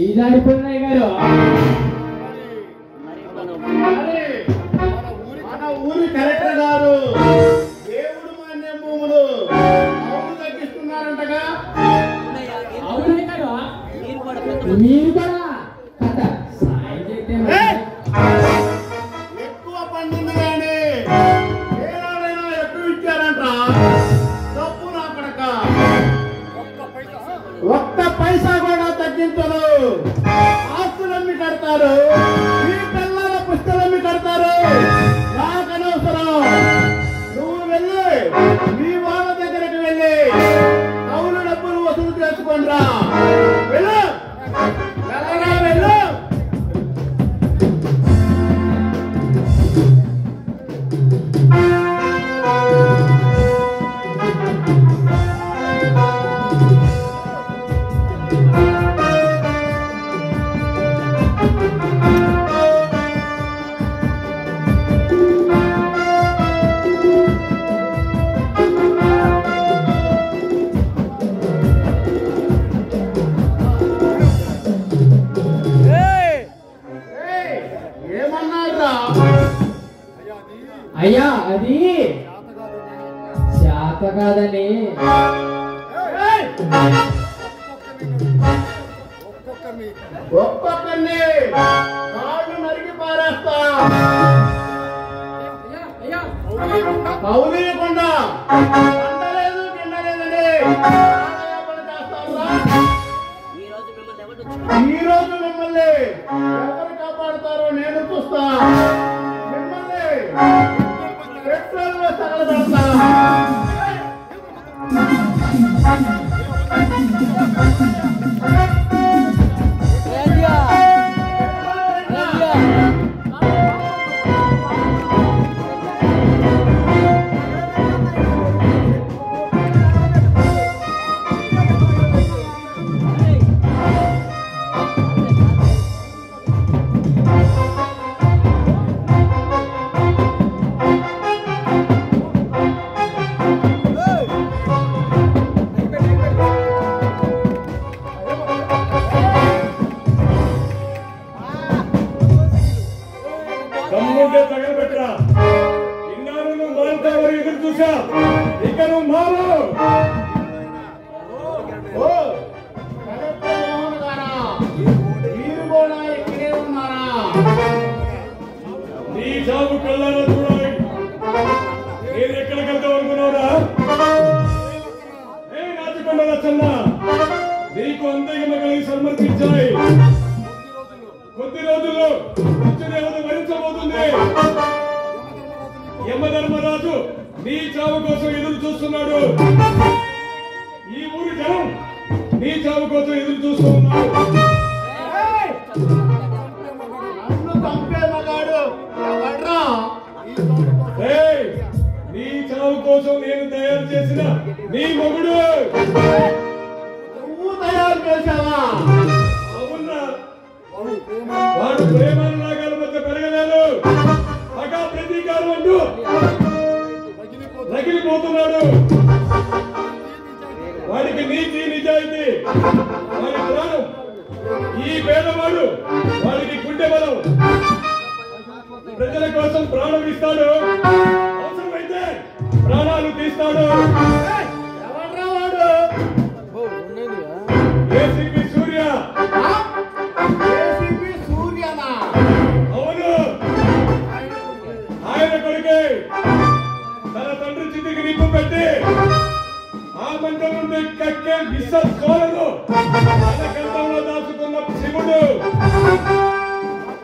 ఈజాడిపోయినాయి గారు మన ఊరి కలెక్టర్ గారు దేవుడు మాన్య భూములు అవును తగ్గిస్తున్నారంటగా. అవునాయి గారు మీరు కూడా కథ సాయం చేస్తే ఎక్కువ పండింది కానీ ఏనాడైనా ఎక్కువ ఇచ్చారంట. తప్పు నా పడక ఒక్క పైసా కూడా తగ్గించదు. ఆస్తులమ్మి కడతారు, ఈ పిల్లల పుస్తలమ్మి కడతారు. నాకు అనవసరం. నువ్వు వెళ్ళి మీ వాళ్ళ దగ్గరికి వెళ్ళి కౌలు డబ్బులు వసూలు చేసుకోండిరా. వెళ్ళు వెళ్ళరా వెళ్ళు. అయ్యా అది చేత కాదని ఒక్కొక్కరిని కాళ్ళు నరికి పారేస్తా. కౌలీయకుండా పండలేదు కిండలేదని ఈ రోజు మిమ్మల్ని ఎవరు కాపాడుతారో నేను చూస్తా. మిమ్మల్ని పెట్రోల్ తగలబెడతా. తగలబెట్టరా. ఇన్నాళ్ళు నువ్వు మారుతావని ఎదురు చూసా. ఇక నువ్వు మారు. మీరు కూడా ఇక్కడే ఉన్నారా? నీ జాబు కళ్ళారా చూడాలి. నేను ఎక్కడికి వెళ్తావు అనుకున్నావురా? రాజకొండ లచ్చన్న నీకు అంతేగా కలిగి సమర్పించాయి. కొద్ది రోజుల్లో దేవత వరించబోతుంది. యమధర్మరాజు నీ చావు కోసం ఎదురు చూస్తున్నాడు. ఈ ఊరి జనం నీ చావు కోసం ఎదురు చూస్తూ ఉన్నారు. నన్ను చంపే మగాడు ఎవడ్రా? నీ చావు కోసం నేను తయారు చేసిన నీ మొగుడు. నువ్వు తయారు చేశావా? అవునా? వాడు ప్రేమానురాగాల మధ్య పెరగలేదు. పగా ప్రతీకారం అంటూ రగిలిపోతున్నాడు. వాడికి నీతి నిజాయితీ వాడి ప్రాణం. ఈ పేదవాడు వాడికి గుండె బలం. ప్రజల కోసం ప్రాణం ఇస్తాడు. అవసరమైతే ప్రాణాలు తీస్తాడు. ఎవడ్రా వాడు? ఏసీపీ సూర్య. ఏసీపీ సూర్యనా? అవును, ఆయన కొడుకే. తన తండ్రి చితికి నిప్పు పెట్టి ఆ మంటల నుండి కక్కే విష సోలను తన కంఠంలో దాచుకున్న శివుడు.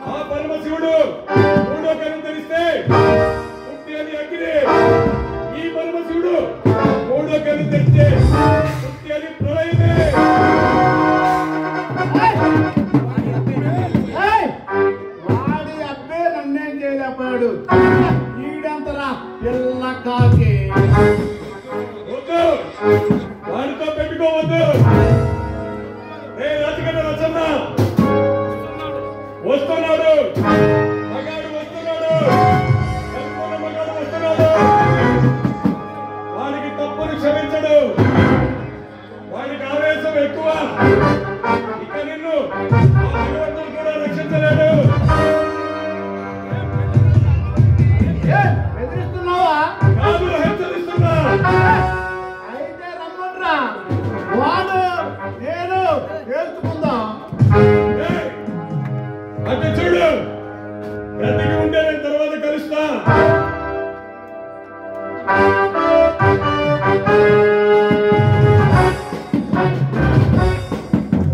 ఆ పరమశివుడు మూడో కన్ను తెరిస్తే పుట్టి అని అగ్ని. ఈ పరమశివుడు మూడో కన్ను తెరిస్తే పుట్టి అని ప్రళయమే. వాడి అబ్బే నన్నేం చేయలేకపోయాడు. ఈడంతరా పిల్ల కాకి. వద్దు, వాడితో పెట్టుకోవద్దు. రాజకీయ రచన వస్తున్నాడు. మగాడు వస్తున్నాడు. మగాడు వస్తున్నాడు. వాడికి తప్పును క్షమించడు. వాడికి ఆవేశం ఎక్కువ. ఇక నిన్ను అటు చూడు